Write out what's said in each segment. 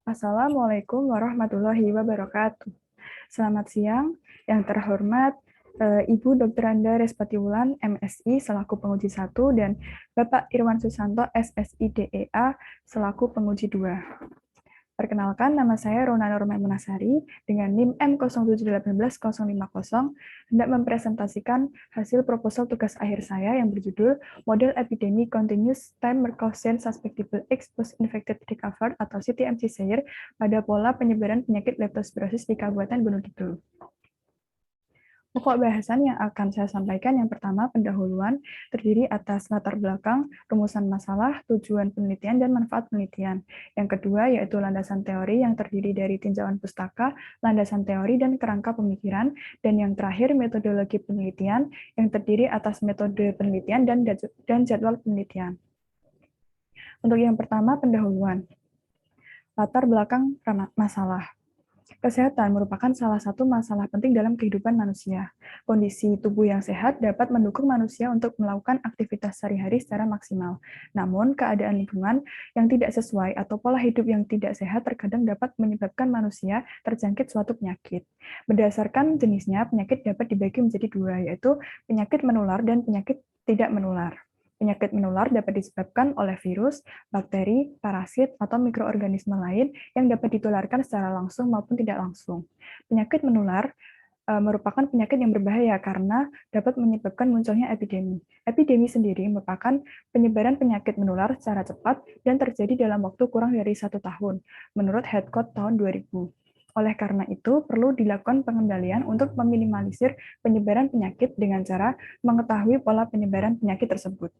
Assalamualaikum warahmatullahi wabarakatuh. Selamat siang, yang terhormat Ibu Dr. Anda Respati Wulan, MSI, selaku penguji 1, dan Bapak Irwan Susanto, SSI DEA, selaku penguji 2. Perkenalkan, nama saya Rona Nurma Munasari dengan NIM M0718050, hendak mempresentasikan hasil proposal tugas akhir saya yang berjudul Model Epidemi Continuous Time Mercosur Susceptible Exposed Infected Recovered atau CTMC SAIR pada pola penyebaran penyakit leptospirosis di Kabupaten Gunung Kidul. Pokok bahasan yang akan saya sampaikan yang pertama, pendahuluan, terdiri atas latar belakang, rumusan masalah, tujuan penelitian, dan manfaat penelitian. Yang kedua, yaitu landasan teori yang terdiri dari tinjauan pustaka, landasan teori, dan kerangka pemikiran. Dan yang terakhir, metodologi penelitian yang terdiri atas metode penelitian dan jadwal penelitian. Untuk yang pertama, pendahuluan. Latar belakang masalah. Kesehatan merupakan salah satu masalah penting dalam kehidupan manusia. Kondisi tubuh yang sehat dapat mendukung manusia untuk melakukan aktivitas sehari-hari secara maksimal. Namun, keadaan lingkungan yang tidak sesuai atau pola hidup yang tidak sehat terkadang dapat menyebabkan manusia terjangkit suatu penyakit. Berdasarkan jenisnya, penyakit dapat dibagi menjadi dua, yaitu penyakit menular dan penyakit tidak menular. Penyakit menular dapat disebabkan oleh virus, bakteri, parasit, atau mikroorganisme lain yang dapat ditularkan secara langsung maupun tidak langsung. Penyakit menular merupakan penyakit yang berbahaya karena dapat menyebabkan munculnya epidemi. Epidemi sendiri merupakan penyebaran penyakit menular secara cepat dan terjadi dalam waktu kurang dari 1 tahun, menurut Headcount tahun 2000. Oleh karena itu, perlu dilakukan pengendalian untuk meminimalisir penyebaran penyakit dengan cara mengetahui pola penyebaran penyakit tersebut.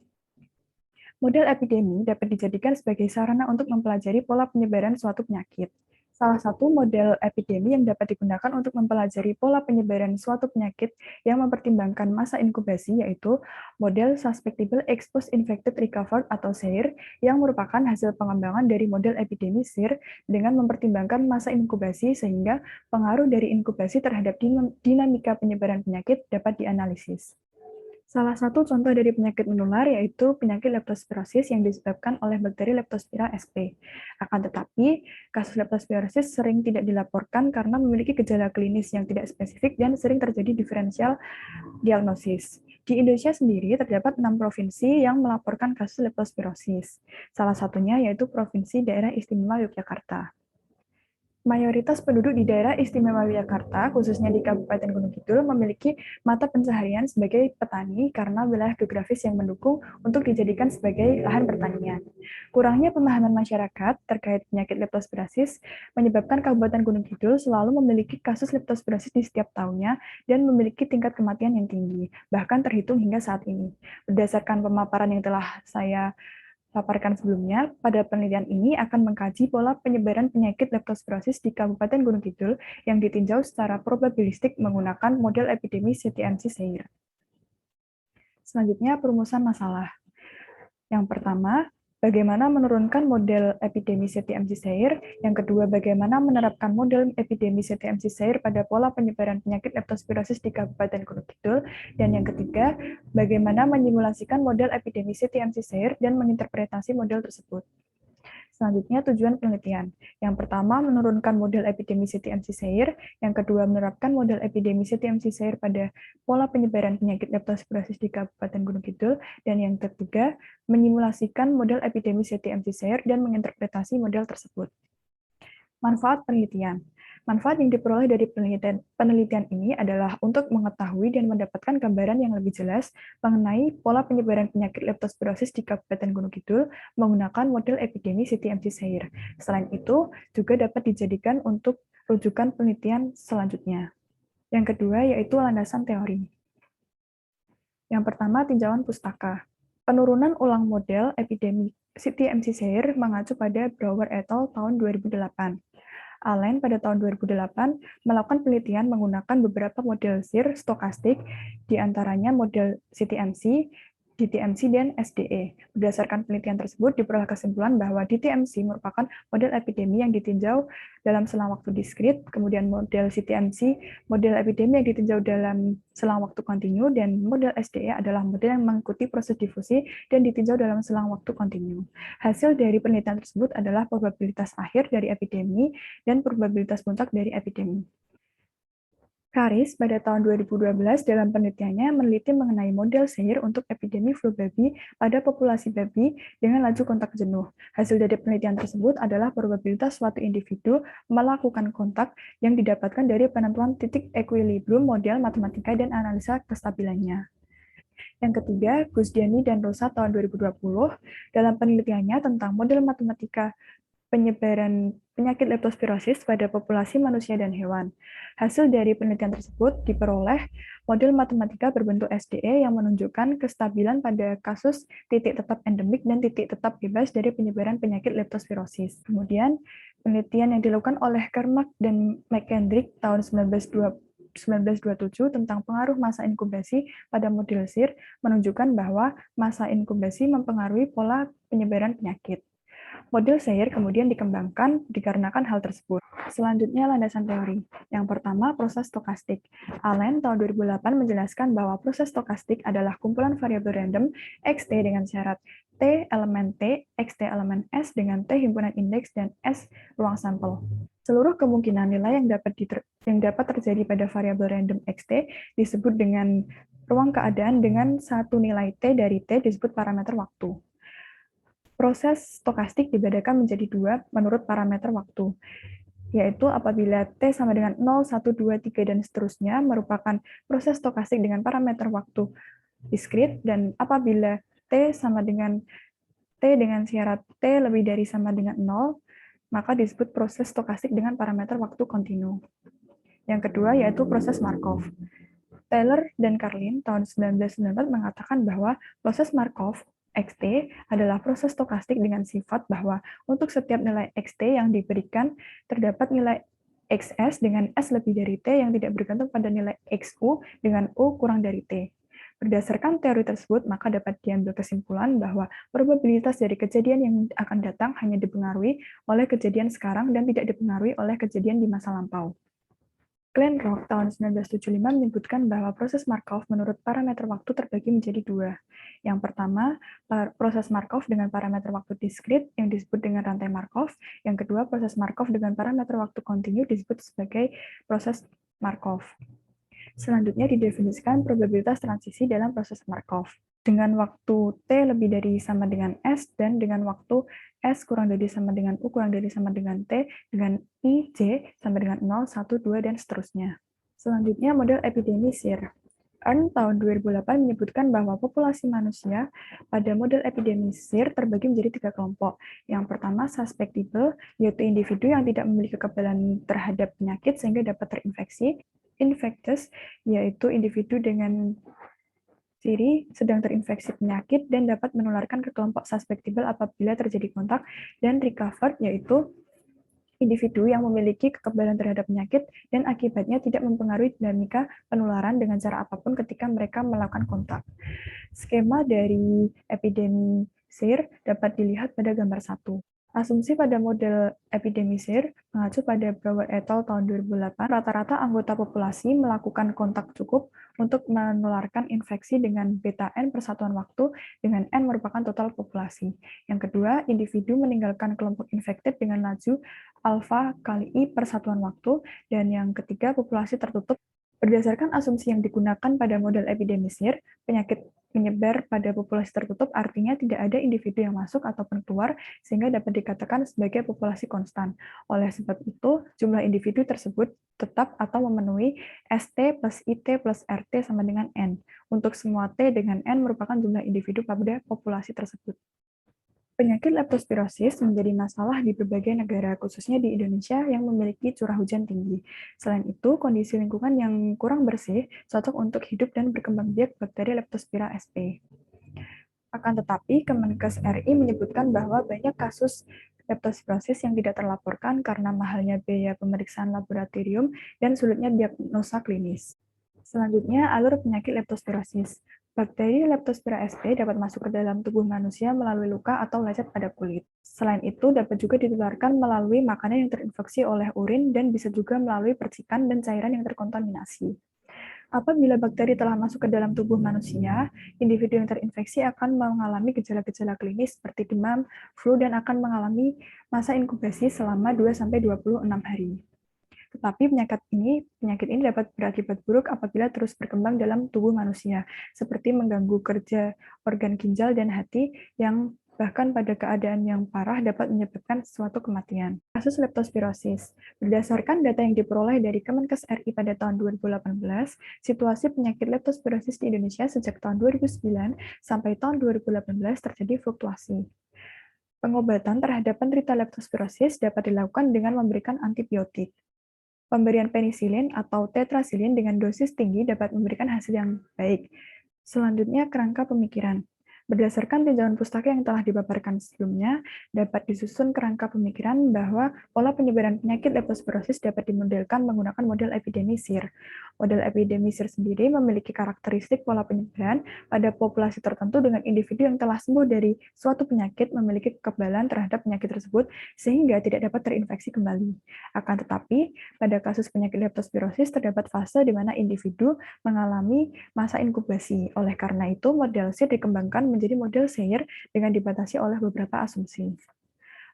Model epidemi dapat dijadikan sebagai sarana untuk mempelajari pola penyebaran suatu penyakit. Salah satu model epidemi yang dapat digunakan untuk mempelajari pola penyebaran suatu penyakit yang mempertimbangkan masa inkubasi yaitu model Susceptible Exposed Infected Recovered atau SAIR yang merupakan hasil pengembangan dari model epidemi SIR dengan mempertimbangkan masa inkubasi sehingga pengaruh dari inkubasi terhadap dinamika penyebaran penyakit dapat dianalisis. Salah satu contoh dari penyakit menular yaitu penyakit leptospirosis yang disebabkan oleh bakteri Leptospira sp. Akan tetapi, kasus leptospirosis sering tidak dilaporkan karena memiliki gejala klinis yang tidak spesifik dan sering terjadi diferensial diagnosis. Di Indonesia sendiri terdapat 6 provinsi yang melaporkan kasus leptospirosis. Salah satunya yaitu Provinsi Daerah Istimewa Yogyakarta. Mayoritas penduduk di daerah istimewa Yogyakarta, khususnya di Kabupaten Gunung Kidul, memiliki mata pencaharian sebagai petani karena wilayah geografis yang mendukung untuk dijadikan sebagai lahan pertanian. Kurangnya pemahaman masyarakat terkait penyakit leptospirosis menyebabkan Kabupaten Gunung Kidul selalu memiliki kasus leptospirosis di setiap tahunnya dan memiliki tingkat kematian yang tinggi, bahkan terhitung hingga saat ini. Berdasarkan pemaparan yang telah saya paparkan sebelumnya, pada penelitian ini akan mengkaji pola penyebaran penyakit leptospirosis di Kabupaten Gunung Kidul yang ditinjau secara probabilistik menggunakan model epidemi CTMC SAIR. Selanjutnya, perumusan masalah. Yang pertama, bagaimana menurunkan model epidemi CTMC SAIR. Yang kedua, bagaimana menerapkan model epidemi CTMC SAIR pada pola penyebaran penyakit leptospirosis di Kabupaten Gunung Kidul. Dan yang ketiga, bagaimana menyimulasikan model epidemi CTMC SAIR dan menginterpretasi model tersebut. Selanjutnya, tujuan penelitian. Yang pertama, menurunkan model epidemi CTMC SAIR. Yang kedua, menerapkan model epidemi CTMC SAIR pada pola penyebaran penyakit leptospirosis di Kabupaten Gunung Kidul. Dan yang ketiga, menyimulasikan model epidemi CTMC SAIR dan menginterpretasi model tersebut. Manfaat penelitian. Manfaat yang diperoleh dari penelitian ini adalah untuk mengetahui dan mendapatkan gambaran yang lebih jelas mengenai pola penyebaran penyakit leptospirosis di Kabupaten Gunung Kidul menggunakan model epidemi CTMC SAIR. Selain itu, juga dapat dijadikan untuk rujukan penelitian selanjutnya. Yang kedua yaitu landasan teori. Yang pertama, tinjauan pustaka. Penurunan ulang model epidemi CTMC SAIR mengacu pada Brouwer et al. Tahun 2008. Allen pada tahun 2008 melakukan penelitian menggunakan beberapa model SIR stokastik, di antaranya model CTMC, DTMC dan SDE. Berdasarkan penelitian tersebut, diperoleh kesimpulan bahwa DTMC merupakan model epidemi yang ditinjau dalam selang waktu diskrit, kemudian model CTMC, model epidemi yang ditinjau dalam selang waktu kontinu, dan model SDE adalah model yang mengikuti proses difusi dan ditinjau dalam selang waktu kontinu. Hasil dari penelitian tersebut adalah probabilitas akhir dari epidemi dan probabilitas puncak dari epidemi. Karis pada tahun 2012 dalam penelitiannya meneliti mengenai model Shire untuk epidemi flu babi pada populasi babi dengan laju kontak jenuh. Hasil dari penelitian tersebut adalah probabilitas suatu individu melakukan kontak yang didapatkan dari penentuan titik equilibrium model matematika dan analisa kestabilannya. Yang ketiga, Gusdiani dan Rosa tahun 2020 dalam penelitiannya tentang model matematika penyebaran penyakit leptospirosis pada populasi manusia dan hewan. Hasil dari penelitian tersebut diperoleh model matematika berbentuk SDE yang menunjukkan kestabilan pada kasus titik tetap endemik dan titik tetap bebas dari penyebaran penyakit leptospirosis. Kemudian, penelitian yang dilakukan oleh Kermack dan McKendrick tahun 1927 tentang pengaruh masa inkubasi pada model SIR menunjukkan bahwa masa inkubasi mempengaruhi pola penyebaran penyakit. Model Shire kemudian dikembangkan dikarenakan hal tersebut. Selanjutnya, landasan teori. Yang pertama, proses stokastik. Allen tahun 2008 menjelaskan bahwa proses stokastik adalah kumpulan variabel random XT dengan syarat T elemen T, XT elemen S dengan T himpunan indeks dan S ruang sampel. Seluruh kemungkinan nilai yang dapat terjadi pada variabel random XT disebut dengan ruang keadaan dengan satu nilai T dari T disebut parameter waktu. Proses stokastik dibedakan menjadi dua menurut parameter waktu, yaitu apabila T sama dengan 0, 1, 2, 3, dan seterusnya merupakan proses stokastik dengan parameter waktu diskrit, dan apabila T sama dengan T dengan syarat T lebih dari sama dengan 0, maka disebut proses stokastik dengan parameter waktu kontinu. Yang kedua yaitu proses Markov. Taylor dan Carlin tahun 1994 mengatakan bahwa proses Markov XT adalah proses stokastik dengan sifat bahwa untuk setiap nilai XT yang diberikan, terdapat nilai XS dengan S lebih dari T yang tidak bergantung pada nilai XU dengan U kurang dari T. Berdasarkan teori tersebut, maka dapat diambil kesimpulan bahwa probabilitas dari kejadian yang akan datang hanya dipengaruhi oleh kejadian sekarang dan tidak dipengaruhi oleh kejadian di masa lampau. Glenn Rock tahun 1975 menyebutkan bahwa proses Markov menurut parameter waktu terbagi menjadi dua. Yang pertama, proses Markov dengan parameter waktu diskrit yang disebut dengan rantai Markov. Yang kedua, proses Markov dengan parameter waktu kontinu disebut sebagai proses Markov. Selanjutnya didefinisikan probabilitas transisi dalam proses Markov. Dengan waktu T lebih dari sama dengan S dan dengan waktu S kurang dari sama dengan U kurang dari sama dengan T dengan I, J sama dengan 0, 1, 2, dan seterusnya. Selanjutnya model epidemi SIR. Earn tahun 2008 menyebutkan bahwa populasi manusia pada model epidemi SIR terbagi menjadi tiga kelompok. Yang pertama, susceptible, yaitu individu yang tidak memiliki kekebalan terhadap penyakit sehingga dapat terinfeksi. Infectious, yaitu individu dengan ciri sedang terinfeksi penyakit dan dapat menularkan ke kelompok susceptible apabila terjadi kontak, dan recovered, yaitu individu yang memiliki kekebalan terhadap penyakit dan akibatnya tidak mempengaruhi dinamika penularan dengan cara apapun ketika mereka melakukan kontak. Skema dari epidemi SIR dapat dilihat pada gambar 1. Asumsi pada model epidemi SIR mengacu pada Brower et al. Tahun 2008, rata-rata anggota populasi melakukan kontak cukup untuk menularkan infeksi dengan beta N persatuan waktu, dengan N merupakan total populasi. Yang kedua, individu meninggalkan kelompok infected dengan laju alfa kali I persatuan waktu, dan yang ketiga, populasi tertutup. Berdasarkan asumsi yang digunakan pada model epidemi SIR, penyakit menyebar pada populasi tertutup artinya tidak ada individu yang masuk ataupun keluar, sehingga dapat dikatakan sebagai populasi konstan. Oleh sebab itu, jumlah individu tersebut tetap atau memenuhi ST plus IT plus RT sama dengan N. Untuk semua T dengan N merupakan jumlah individu pada populasi tersebut. Penyakit leptospirosis menjadi masalah di berbagai negara, khususnya di Indonesia yang memiliki curah hujan tinggi. Selain itu, kondisi lingkungan yang kurang bersih cocok untuk hidup dan berkembang biak bakteri Leptospira sp. Akan tetapi, Kemenkes RI menyebutkan bahwa banyak kasus leptospirosis yang tidak terlaporkan karena mahalnya biaya pemeriksaan laboratorium dan sulitnya diagnosa klinis. Selanjutnya, alur penyakit leptospirosis. Bakteri Leptospira sp dapat masuk ke dalam tubuh manusia melalui luka atau lecet pada kulit. Selain itu, dapat juga ditularkan melalui makanan yang terinfeksi oleh urin dan bisa juga melalui percikan dan cairan yang terkontaminasi. Apabila bakteri telah masuk ke dalam tubuh manusia, individu yang terinfeksi akan mengalami gejala-gejala klinis seperti demam, flu, dan akan mengalami masa inkubasi selama 2-26 hari. Tetapi penyakit ini dapat berakibat buruk apabila terus berkembang dalam tubuh manusia, seperti mengganggu kerja organ ginjal dan hati yang bahkan pada keadaan yang parah dapat menyebabkan suatu kematian. Kasus leptospirosis. Berdasarkan data yang diperoleh dari Kemenkes RI pada tahun 2018, situasi penyakit leptospirosis di Indonesia sejak tahun 2009 sampai tahun 2018 terjadi fluktuasi. Pengobatan terhadap penderita leptospirosis dapat dilakukan dengan memberikan antibiotik. Pemberian penisilin atau tetrasilin dengan dosis tinggi dapat memberikan hasil yang baik. Selanjutnya, kerangka pemikiran. Berdasarkan tinjauan pustaka yang telah dipaparkan sebelumnya, dapat disusun kerangka pemikiran bahwa pola penyebaran penyakit leptospirosis dapat dimodelkan menggunakan model epidemi SIR. Model epidemi SIR sendiri memiliki karakteristik pola penyebaran pada populasi tertentu dengan individu yang telah sembuh dari suatu penyakit memiliki kekebalan terhadap penyakit tersebut sehingga tidak dapat terinfeksi kembali. Akan tetapi, pada kasus penyakit leptospirosis terdapat fase di mana individu mengalami masa inkubasi. Oleh karena itu, model SIR dikembangkan menjadi model SAYER dengan dibatasi oleh beberapa asumsi.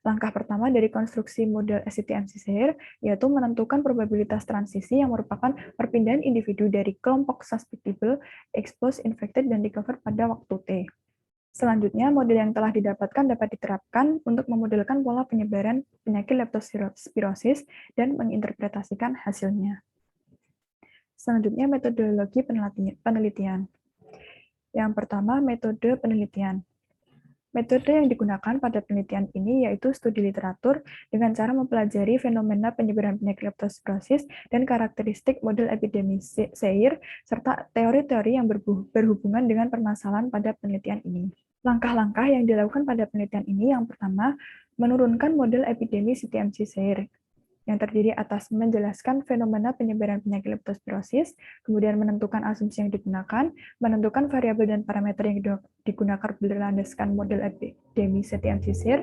Langkah pertama dari konstruksi model SCTMC SAYER yaitu menentukan probabilitas transisi yang merupakan perpindahan individu dari kelompok susceptible, exposed, infected, dan recovered pada waktu T. Selanjutnya, model yang telah didapatkan dapat diterapkan untuk memodelkan pola penyebaran penyakit leptospirosis dan menginterpretasikan hasilnya. Selanjutnya, metodologi penelitian. Yang pertama, metode penelitian. Metode yang digunakan pada penelitian ini yaitu studi literatur dengan cara mempelajari fenomena penyebaran penyakit leptospirosis dan karakteristik model epidemi SAYER, serta teori-teori yang berhubungan dengan permasalahan pada penelitian ini. Langkah-langkah yang dilakukan pada penelitian ini yang pertama, menurunkan model epidemi CTMC SAYER, yang terdiri atas menjelaskan fenomena penyebaran penyakit leptospirosis, kemudian menentukan asumsi yang digunakan, menentukan variabel dan parameter yang digunakan berdasarkan model epidemi CTMC SAYER,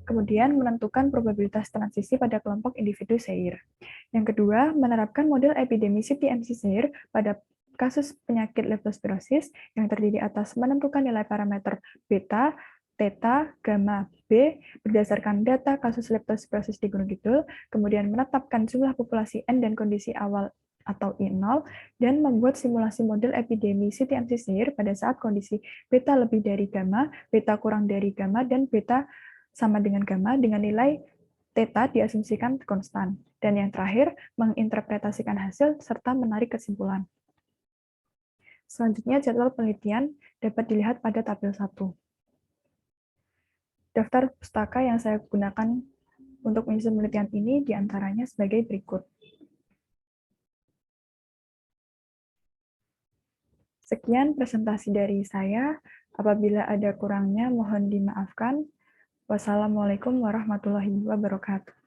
kemudian menentukan probabilitas transisi pada kelompok individu SAYER. Yang kedua, menerapkan model epidemi CTMC SAYER pada kasus penyakit leptospirosis yang terdiri atas menentukan nilai parameter beta, theta, gamma, B berdasarkan data kasus leptospirosis di Gunung Kidul, kemudian menetapkan jumlah populasi N dan kondisi awal atau I0, dan membuat simulasi model epidemi CTMC SAYER pada saat kondisi beta lebih dari gamma, beta kurang dari gamma, dan beta sama dengan gamma dengan nilai theta diasumsikan konstan. Dan yang terakhir, menginterpretasikan hasil serta menarik kesimpulan. Selanjutnya, jadwal penelitian dapat dilihat pada tabel 1. Daftar pustaka yang saya gunakan untuk menyusun penelitian ini diantaranya sebagai berikut. Sekian presentasi dari saya. Apabila ada kurangnya, mohon dimaafkan. Wassalamualaikum warahmatullahi wabarakatuh.